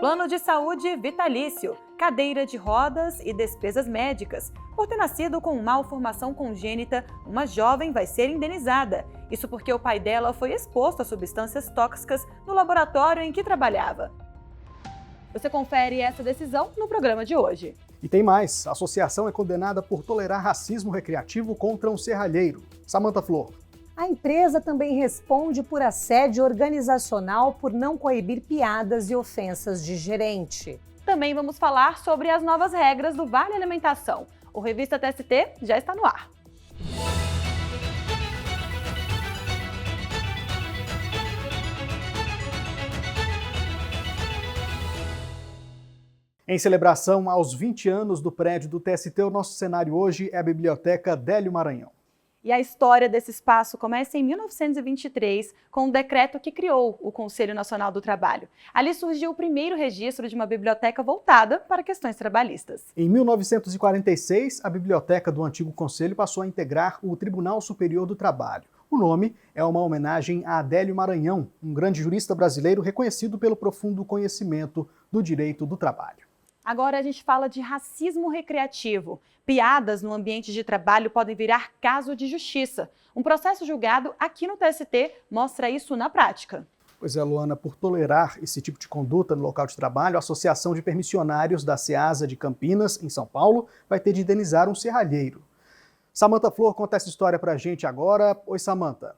Plano de saúde vitalício, cadeira de rodas e despesas médicas. Por ter nascido com malformação congênita, uma jovem vai ser indenizada. Isso porque o pai dela foi exposto a substâncias tóxicas no laboratório em que trabalhava. Você confere essa decisão no programa de hoje. E tem mais, a associação é condenada por tolerar racismo recreativo contra um serralheiro. Samantha Flor. A empresa também responde por assédio organizacional por não coibir piadas e ofensas de gerente. Também vamos falar sobre as novas regras do Vale Alimentação. O Revista TST já está no ar. Em celebração aos 20 anos do prédio do TST, o nosso cenário hoje é a Biblioteca Délio Maranhão. E a história desse espaço começa em 1923, com um decreto que criou o Conselho Nacional do Trabalho. Ali surgiu o primeiro registro de uma biblioteca voltada para questões trabalhistas. Em 1946, a biblioteca do antigo Conselho passou a integrar o Tribunal Superior do Trabalho. O nome é uma homenagem a Délio Maranhão, um grande jurista brasileiro reconhecido pelo profundo conhecimento do direito do trabalho. Agora a gente fala de racismo recreativo. Piadas no ambiente de trabalho podem virar caso de justiça. Um processo julgado aqui no TST mostra isso na prática. Pois é, Luana, por tolerar esse tipo de conduta no local de trabalho, a Associação de Permissionários da SEASA de Campinas, em São Paulo, vai ter de indenizar um serralheiro. Samantha Flor conta essa história pra gente agora. Oi, Samantha.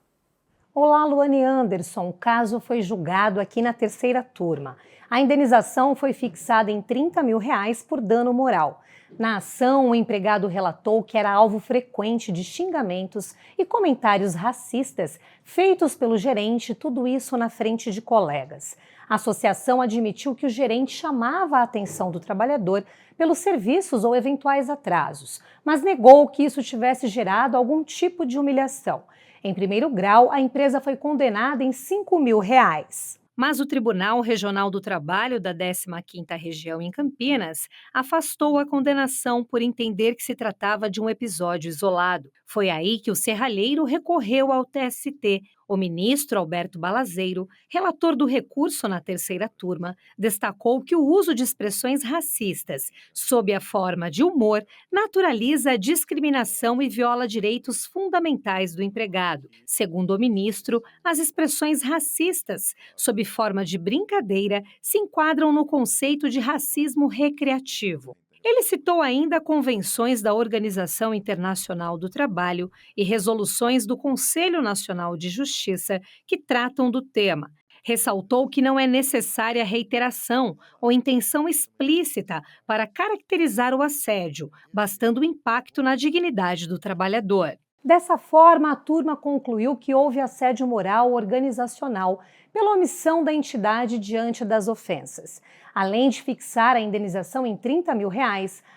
Olá, Luane Anderson. O caso foi julgado aqui na terceira turma. A indenização foi fixada em R$30 mil por dano moral. Na ação, o empregado relatou que era alvo frequente de xingamentos e comentários racistas feitos pelo gerente, tudo isso na frente de colegas. A associação admitiu que o gerente chamava a atenção do trabalhador pelos serviços ou eventuais atrasos, mas negou que isso tivesse gerado algum tipo de humilhação. Em primeiro grau, a empresa foi condenada em R$5 mil. Mas o Tribunal Regional do Trabalho da 15ª Região em Campinas afastou a condenação por entender que se tratava de um episódio isolado. Foi aí que o serralheiro recorreu ao TST. O ministro Alberto Balazeiro, relator do recurso na terceira turma, destacou que o uso de expressões racistas, sob a forma de humor, naturaliza a discriminação e viola direitos fundamentais do empregado. Segundo o ministro, as expressões racistas, sob forma de brincadeira, se enquadram no conceito de racismo recreativo. Ele citou ainda convenções da Organização Internacional do Trabalho e resoluções do Conselho Nacional de Justiça que tratam do tema. Ressaltou que não é necessária reiteração ou intenção explícita para caracterizar o assédio, bastando o impacto na dignidade do trabalhador. Dessa forma, a turma concluiu que houve assédio moral organizacional pela omissão da entidade diante das ofensas. Além de fixar a indenização em R$30 mil,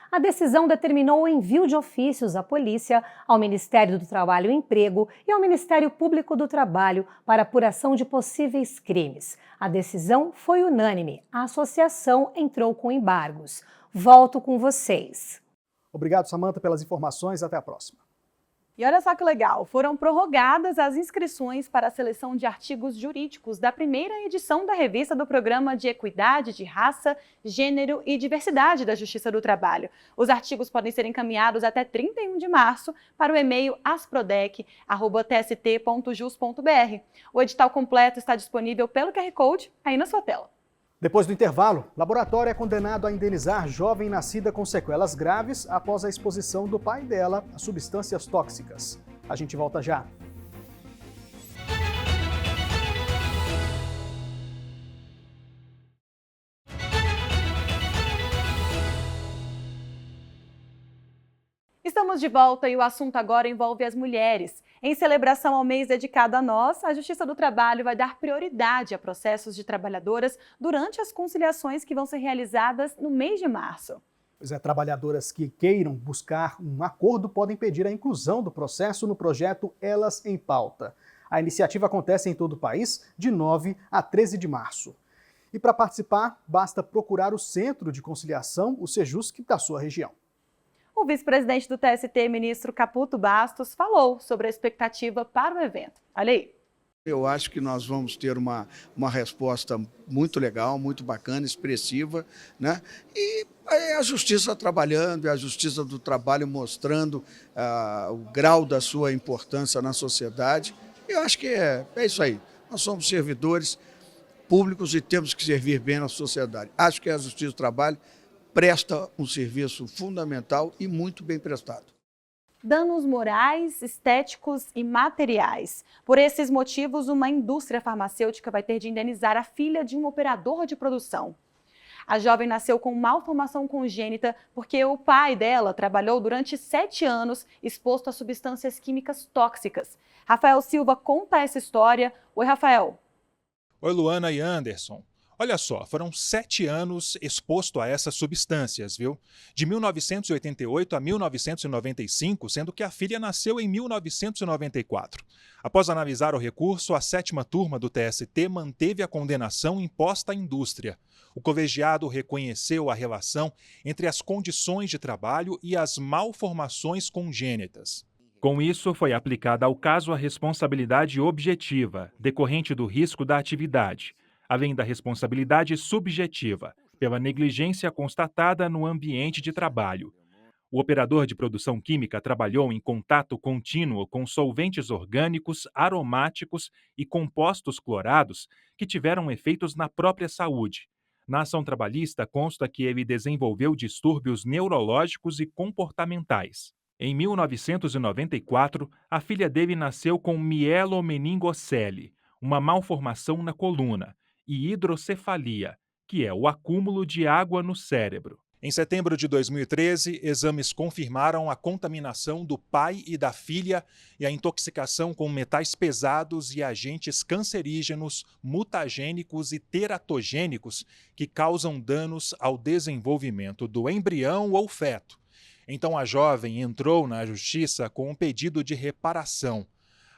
a decisão determinou o envio de ofícios à polícia, ao Ministério do Trabalho e Emprego e ao Ministério Público do Trabalho para apuração de possíveis crimes. A decisão foi unânime. A associação entrou com embargos. Volto com vocês. Obrigado, Samantha, pelas informações. Até a próxima. E olha só que legal, foram prorrogadas as inscrições para a seleção de artigos jurídicos da primeira edição da revista do Programa de Equidade de Raça, Gênero e Diversidade da Justiça do Trabalho. Os artigos podem ser encaminhados até 31 de março para o e-mail asprodec@tst.jus.br. O edital completo está disponível pelo QR Code aí na sua tela. Depois do intervalo, laboratório é condenado a indenizar jovem nascida com sequelas graves após a exposição do pai dela a substâncias tóxicas. A gente volta já. Estamos de volta e o assunto agora envolve as mulheres. Em celebração ao mês dedicado a nós, a Justiça do Trabalho vai dar prioridade a processos de trabalhadoras durante as conciliações que vão ser realizadas no mês de março. Pois é, trabalhadoras que queiram buscar um acordo podem pedir a inclusão do processo no projeto Elas em Pauta. A iniciativa acontece em todo o país de 9 a 13 de março. E para participar, basta procurar o Centro de Conciliação, o Sejusc, da sua região. O vice-presidente do TST, ministro Caputo Bastos, falou sobre a expectativa para o evento. Olha aí. Eu acho que nós vamos ter uma resposta muito legal, muito bacana, expressiva, né? E é a justiça trabalhando, é a justiça do trabalho mostrando o grau da sua importância na sociedade. Eu acho que é isso aí. Nós somos servidores públicos e temos que servir bem na sociedade. Acho que a justiça do trabalho presta um serviço fundamental e muito bem prestado. Danos morais, estéticos e materiais. Por esses motivos, uma indústria farmacêutica vai ter de indenizar a filha de um operador de produção. A jovem nasceu com malformação congênita porque o pai dela trabalhou durante 7 anos exposto a substâncias químicas tóxicas. Rafael Silva conta essa história. Oi, Rafael. Oi, Luana e Anderson. Olha só, foram 7 anos exposto a essas substâncias, viu? De 1988 a 1995, sendo que a filha nasceu em 1994. Após analisar o recurso, a 7ª turma do TST manteve a condenação imposta à indústria. O colegiado reconheceu a relação entre as condições de trabalho e as malformações congênitas. Com isso, foi aplicada ao caso a responsabilidade objetiva, decorrente do risco da atividade, além da responsabilidade subjetiva, pela negligência constatada no ambiente de trabalho. O operador de produção química trabalhou em contato contínuo com solventes orgânicos, aromáticos e compostos clorados que tiveram efeitos na própria saúde. Na ação trabalhista consta que ele desenvolveu distúrbios neurológicos e comportamentais. Em 1994, a filha dele nasceu com mielomeningocele, uma malformação na coluna, e hidrocefalia, que é o acúmulo de água no cérebro. Em setembro de 2013, exames confirmaram a contaminação do pai e da filha e a intoxicação com metais pesados e agentes cancerígenos, mutagênicos e teratogênicos que causam danos ao desenvolvimento do embrião ou feto. Então a jovem entrou na justiça com um pedido de reparação.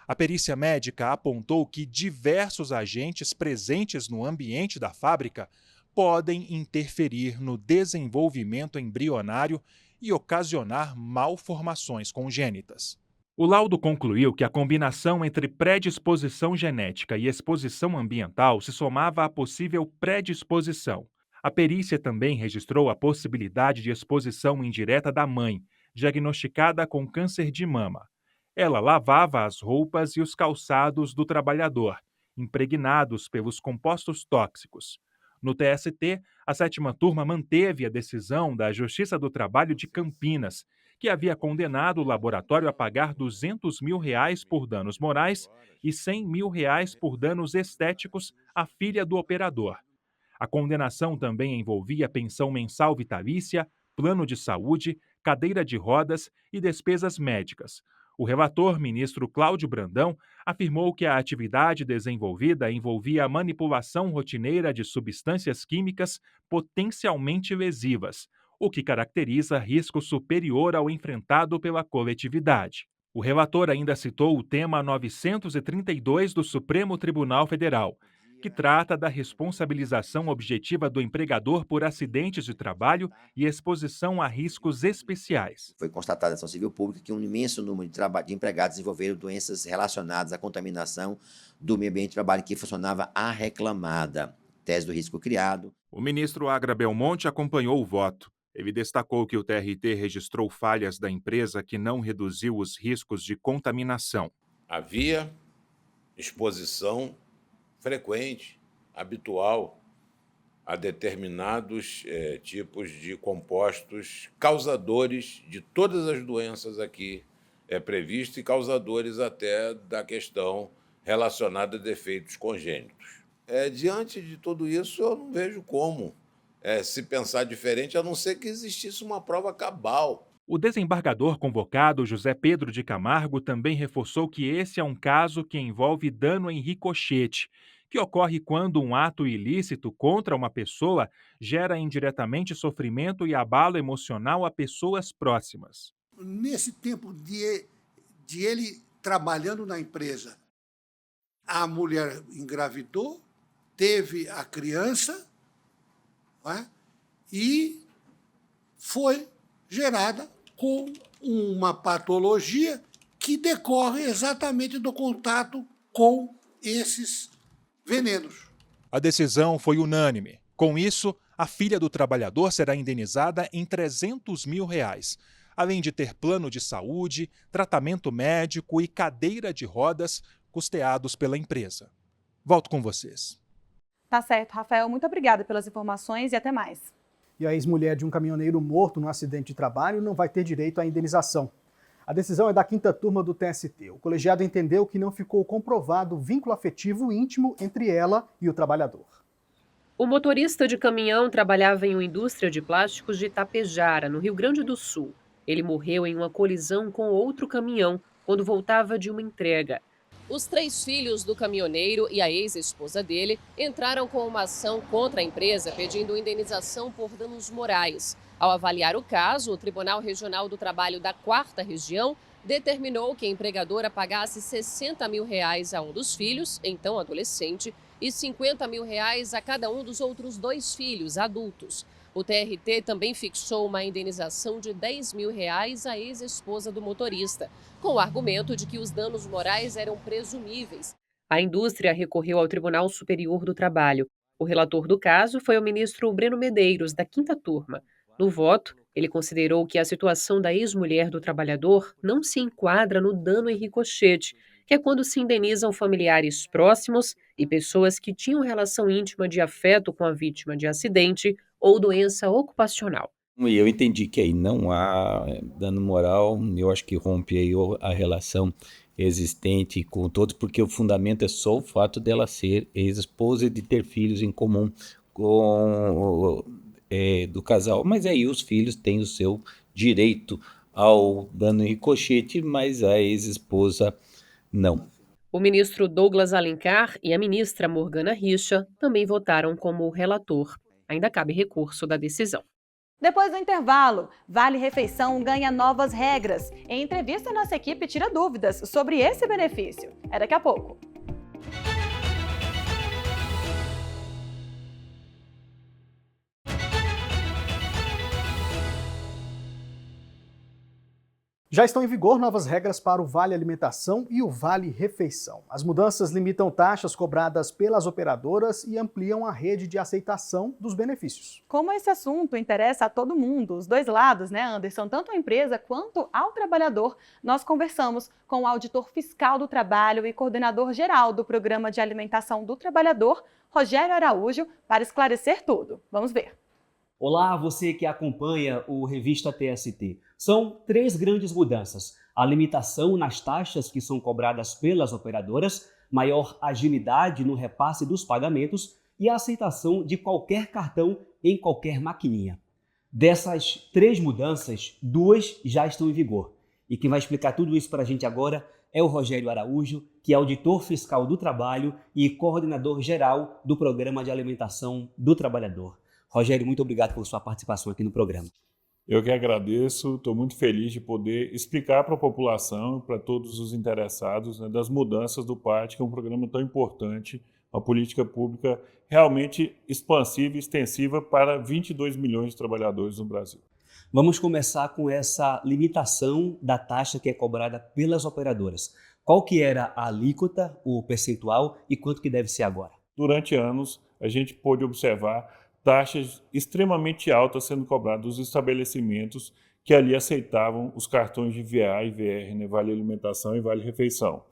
A perícia médica apontou que diversos agentes presentes no ambiente da fábrica podem interferir no desenvolvimento embrionário e ocasionar malformações congênitas. O laudo concluiu que a combinação entre predisposição genética e exposição ambiental se somava à possível predisposição. A perícia também registrou a possibilidade de exposição indireta da mãe, diagnosticada com câncer de mama. Ela lavava as roupas e os calçados do trabalhador, impregnados pelos compostos tóxicos. No TST, a 7ª turma manteve a decisão da Justiça do Trabalho de Campinas, que havia condenado o laboratório a pagar R$200 mil por danos morais e R$100 mil por danos estéticos à filha do operador. A condenação também envolvia pensão mensal vitalícia, plano de saúde, cadeira de rodas e despesas médicas. O relator, ministro Cláudio Brandão, afirmou que a atividade desenvolvida envolvia a manipulação rotineira de substâncias químicas potencialmente lesivas, o que caracteriza risco superior ao enfrentado pela coletividade. O relator ainda citou o tema 932 do Supremo Tribunal Federal, que trata da responsabilização objetiva do empregador por acidentes de trabalho e exposição a riscos especiais. Foi constatada na ação civil pública que um imenso número de empregados desenvolveram doenças relacionadas à contaminação do meio ambiente de trabalho que funcionava a reclamada. Tese do risco criado. O ministro Agra Belmonte acompanhou o voto. Ele destacou que o TRT registrou falhas da empresa que não reduziu os riscos de contaminação. Havia exposição frequente, habitual, a determinados tipos de compostos causadores de todas as doenças aqui previstas e causadores até da questão relacionada a defeitos congênitos. Diante de tudo isso, eu não vejo como se pensar diferente, a não ser que existisse uma prova cabal. O desembargador convocado, José Pedro de Camargo, também reforçou que esse é um caso que envolve dano em ricochete, que ocorre quando um ato ilícito contra uma pessoa gera indiretamente sofrimento e abalo emocional a pessoas próximas. Nesse tempo de ele trabalhando na empresa, a mulher engravidou, teve a criança, né, e foi gerada com uma patologia que decorre exatamente do contato com esses venenos. A decisão foi unânime. Com isso, a filha do trabalhador será indenizada em R$300 mil, além de ter plano de saúde, tratamento médico e cadeira de rodas custeados pela empresa. Volto com vocês. Tá certo, Rafael. Muito obrigada pelas informações e até mais. E a ex-mulher de um caminhoneiro morto no acidente de trabalho não vai ter direito à indenização. A decisão é da 5ª turma do TST. O colegiado entendeu que não ficou comprovado vínculo afetivo íntimo entre ela e o trabalhador. O motorista de caminhão trabalhava em uma indústria de plásticos de Itapejara, no Rio Grande do Sul. Ele morreu em uma colisão com outro caminhão quando voltava de uma entrega. Os 3 filhos do caminhoneiro e a ex-esposa dele entraram com uma ação contra a empresa pedindo indenização por danos morais. Ao avaliar o caso, o Tribunal Regional do Trabalho da 4ª Região determinou que a empregadora pagasse R$60 mil a um dos filhos, então adolescente, e R$50 mil a cada um dos outros 2 filhos, adultos. O TRT também fixou uma indenização de R$10 mil à ex-esposa do motorista, com o argumento de que os danos morais eram presumíveis. A indústria recorreu ao Tribunal Superior do Trabalho. O relator do caso foi o ministro Breno Medeiros, da 5ª turma. No voto, ele considerou que a situação da ex-mulher do trabalhador não se enquadra no dano em ricochete, que é quando se indenizam familiares próximos e pessoas que tinham relação íntima de afeto com a vítima de acidente ou doença ocupacional. E eu entendi que aí não há dano moral, eu acho que rompe aí a relação existente com todos, porque o fundamento é só o fato dela ser ex-esposa e de ter filhos em comum com do casal. Mas aí os filhos têm o seu direito ao dano em ricochete, mas a ex-esposa não. O ministro Douglas Alencar e a ministra Morgana Richa também votaram como relator. Ainda cabe recurso da decisão. Depois do intervalo, Vale Refeição ganha novas regras. Em entrevista, nossa equipe tira dúvidas sobre esse benefício. É daqui a pouco. Já estão em vigor novas regras para o Vale Alimentação e o Vale Refeição. As mudanças limitam taxas cobradas pelas operadoras e ampliam a rede de aceitação dos benefícios. Como esse assunto interessa a todo mundo, os dois lados, né, Anderson? Tanto a empresa quanto ao trabalhador, nós conversamos com o auditor fiscal do trabalho e coordenador geral do Programa de Alimentação do Trabalhador, Rogério Araújo, para esclarecer tudo. Vamos ver. Olá, você que acompanha o Revista TST. São 3 grandes mudanças. A limitação nas taxas que são cobradas pelas operadoras, maior agilidade no repasse dos pagamentos e a aceitação de qualquer cartão em qualquer maquininha. Dessas 3 mudanças, 2 já estão em vigor. E quem vai explicar tudo isso para a gente agora é o Rogério Araújo, que é auditor fiscal do trabalho e coordenador geral do Programa de Alimentação do Trabalhador. Rogério, muito obrigado por sua participação aqui no programa. Eu que agradeço, estou muito feliz de poder explicar para a população, para todos os interessados, né, das mudanças do PAT, que é um programa tão importante, uma política pública realmente expansiva e extensiva para 22 milhões de trabalhadores no Brasil. Vamos começar com essa limitação da taxa que é cobrada pelas operadoras. Qual que era a alíquota, o percentual e quanto que deve ser agora? Durante anos, a gente pôde observar taxas extremamente altas sendo cobradas dos estabelecimentos que ali aceitavam os cartões de VA e VR, né, Vale Alimentação e Vale Refeição.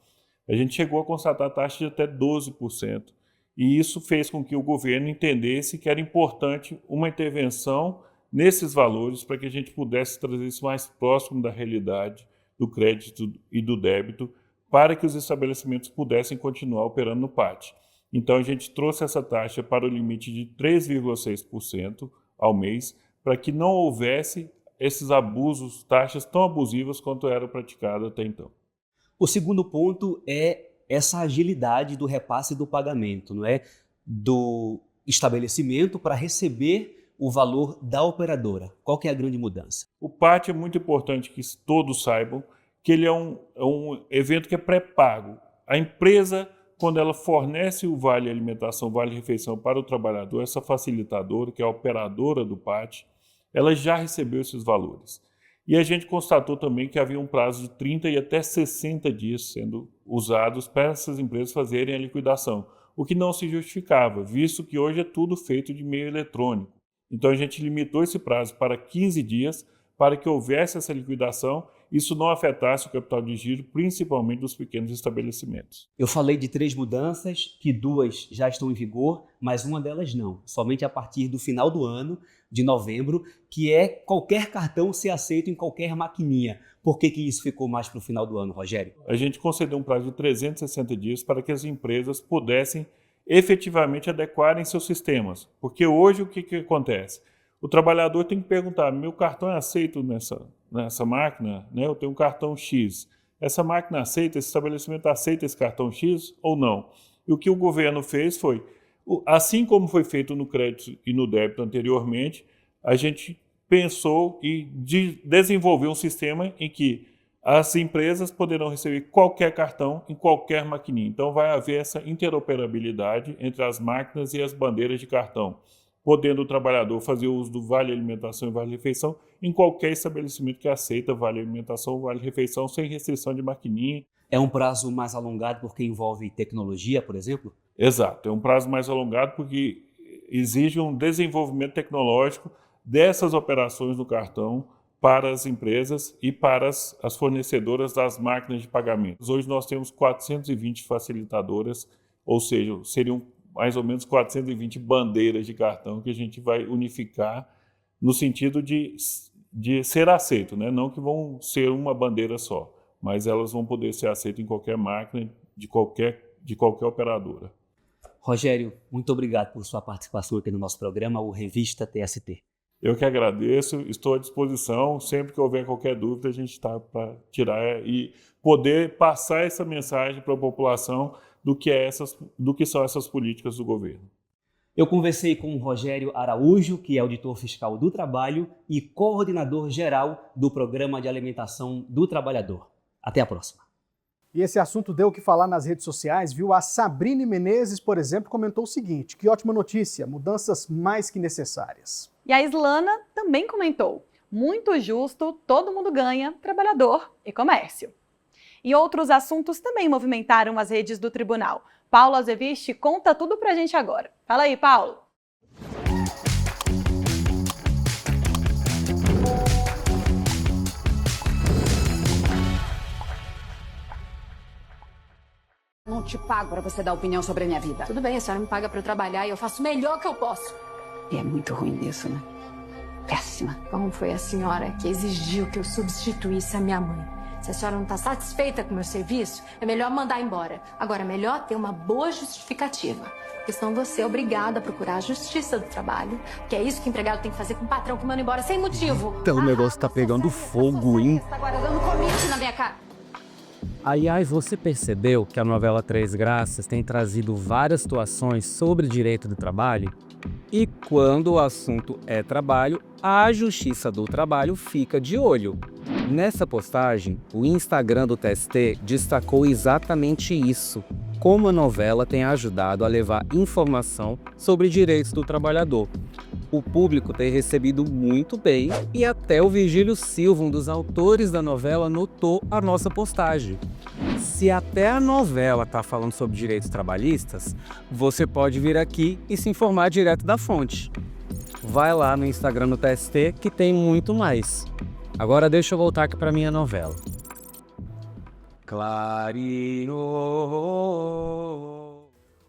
A gente chegou a constatar taxas de até 12%, e isso fez com que o governo entendesse que era importante uma intervenção nesses valores para que a gente pudesse trazer isso mais próximo da realidade do crédito e do débito para que os estabelecimentos pudessem continuar operando no PAT. Então, a gente trouxe essa taxa para o limite de 3,6% ao mês, para que não houvesse esses abusos, taxas tão abusivas quanto eram praticadas até então. O segundo ponto é essa agilidade do repasse do pagamento, não é? Do estabelecimento para receber o valor da operadora. Qual que é a grande mudança? O PAT é muito importante que todos saibam que ele é um evento que é pré-pago. A empresa, quando ela fornece o Vale Alimentação, Vale Refeição para o trabalhador, essa facilitadora, que é a operadora do PAT, ela já recebeu esses valores. E a gente constatou também que havia um prazo de 30 e até 60 dias sendo usados para essas empresas fazerem a liquidação, o que não se justificava, visto que hoje é tudo feito de meio eletrônico. Então a gente limitou esse prazo para 15 dias para que houvesse essa liquidação, isso não afetasse o capital de giro, principalmente dos pequenos estabelecimentos. Eu falei de 3 mudanças, que 2 já estão em vigor, mas uma delas não. Somente a partir do final do ano, de novembro, que é qualquer cartão ser aceito em qualquer maquininha. Por que isso ficou mais para o final do ano, Rogério? A gente concedeu um prazo de 360 dias para que as empresas pudessem efetivamente adequarem seus sistemas. Porque hoje o que acontece? O trabalhador tem que perguntar, meu cartão é aceito nessa máquina? Né? Eu tenho um cartão X. Essa máquina aceita, esse estabelecimento aceita esse cartão X ou não? E o que o governo fez foi, assim como foi feito no crédito e no débito anteriormente, a gente pensou e desenvolveu um sistema em que as empresas poderão receber qualquer cartão em qualquer maquininha. Então vai haver essa interoperabilidade entre as máquinas e as bandeiras de cartão, podendo o trabalhador fazer uso do Vale Alimentação e Vale Refeição em qualquer estabelecimento que aceita Vale Alimentação ou Vale Refeição sem restrição de maquininha. É um prazo mais alongado porque envolve tecnologia, por exemplo? Exato, é um prazo mais alongado porque exige um desenvolvimento tecnológico dessas operações do cartão para as empresas e para as fornecedoras das máquinas de pagamento. Hoje nós temos 420 facilitadoras, ou seja, seriam mais ou menos 420 bandeiras de cartão que a gente vai unificar no sentido de ser aceito, né? Não que vão ser uma bandeira só, mas elas vão poder ser aceitas em qualquer máquina, de qualquer operadora. Rogério, muito obrigado por sua participação aqui no nosso programa, o Revista TST. Eu que agradeço, estou à disposição, sempre que houver qualquer dúvida a gente está para tirar e poder passar essa mensagem para a população do que são essas políticas do governo. Eu conversei com o Rogério Araújo, que é auditor fiscal do trabalho e coordenador geral do Programa de Alimentação do Trabalhador. Até a próxima. E esse assunto deu o que falar nas redes sociais, viu? A Sabrine Menezes, por exemplo, comentou o seguinte: que ótima notícia, mudanças mais que necessárias. E a Islana também comentou: muito justo, todo mundo ganha, trabalhador e comércio. E outros assuntos também movimentaram as redes do tribunal. Paulo Azeviche conta tudo pra gente agora. Fala aí, Paulo. Não te pago para você dar opinião sobre a minha vida. Tudo bem, a senhora me paga para eu trabalhar e eu faço o melhor que eu posso. E é muito ruim isso, né? Péssima. Como foi a senhora que exigiu que eu substituísse a minha mãe? Se a senhora não está satisfeita com o meu serviço, é melhor mandar embora. Agora, é melhor ter uma boa justificativa. Porque senão você é obrigada a procurar a justiça do trabalho, que é isso que o empregado tem que fazer com o patrão que manda embora sem motivo. Então o negócio tá pegando fogo, hein? Tá agora dando comigo na minha cara. Aliás, você percebeu que a novela Três Graças tem trazido várias situações sobre direito do trabalho? E quando o assunto é trabalho, a Justiça do Trabalho fica de olho. Nessa postagem, o Instagram do TST destacou exatamente isso, como a novela tem ajudado a levar informação sobre direitos do trabalhador. O público tem recebido muito bem e até o Virgílio Silva, um dos autores da novela, notou a nossa postagem. Se até a novela está falando sobre direitos trabalhistas, você pode vir aqui e se informar direto da fonte. Vai lá no Instagram do TST que tem muito mais. Agora deixa eu voltar aqui para minha novela. Clarinho.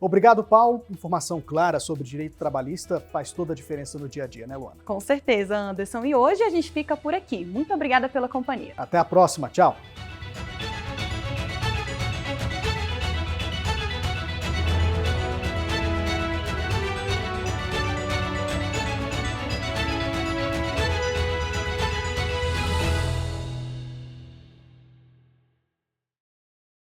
Obrigado, Paulo. Informação clara sobre direito trabalhista faz toda a diferença no dia a dia, né, Luana? Com certeza, Anderson. E hoje a gente fica por aqui. Muito obrigada pela companhia. Até a próxima. Tchau.